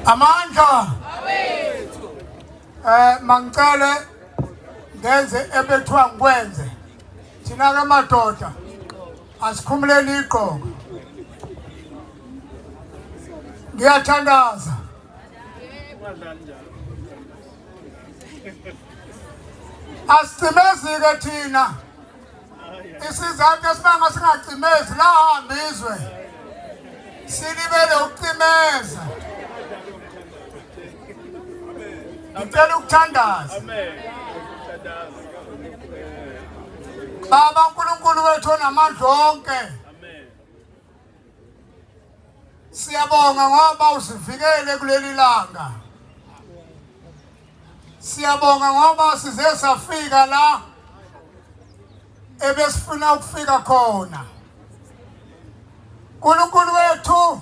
amandla mangicele ngenze ebethiwa ngikwenze thina ke madoda asikhumuleni iqoko ngiyathandaza asicimezi ke thina isizathu esibanga singacimezi lahamba izwe silibele ukucimeza ngicela ukuthandaza Baba uNkulunkulu wethu onamandla onke siyabonga ngoba usivikele kuleli langa siyabonga ngoba size safika la ebesifuna ukufika khona uNkulunkulu wethu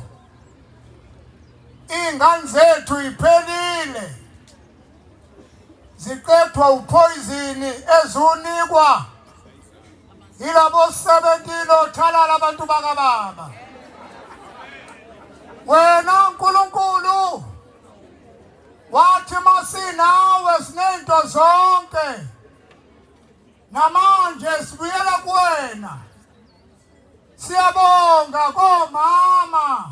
ingane zethu iphelile ziqethwa uphoyizini ezunikwa yilabo 17 othalala abantu bakababa wena uNkulunkulu wathi masinawe sinento zonke namanje sibuyela kuwena siyabonga komama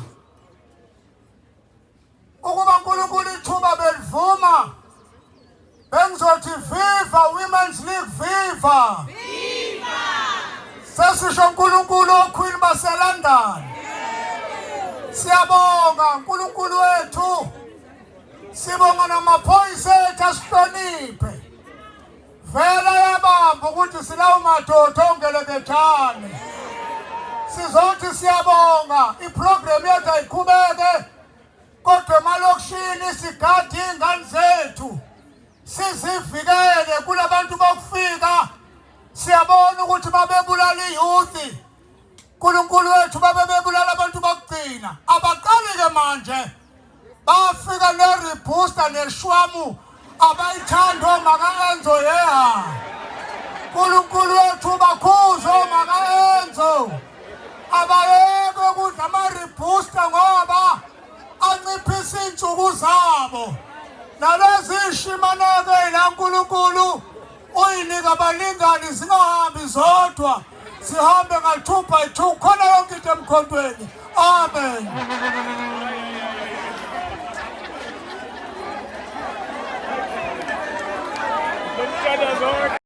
ukuba uNkulunkulu ithuba belivuma bengizothi viva Women's League viva sesisho uNkulunkulu okhwini baseLondon siyabonga uNkulunkulu wethu sibonga namaphoyisa ethu asihloniphe vele yabamba ukuthi silawo madoda ongelekethane sizothi siyabonga iprogram yethu ayiqhubeke kodwa emalokishini sigade ingane zethu sizivikele kulabantu bokufika siyabona ukuthi babebulala iyouth uNkulunkulu wethu babebulala abantu bokugcina abaqali ke manje bafika nerebooster neshwamu abayithanda omaka Enzo yeha uNkulunkulu wethu bakhuza omaka Enzo abayeke ukudla amarebooster ngoba anciphisa insuku zabo nalezi ishimaneke la uNkulunkulu uyinika abalingani zingahambi zodwa sihambe nga2 by 2 khona yonke into emkhontweni amen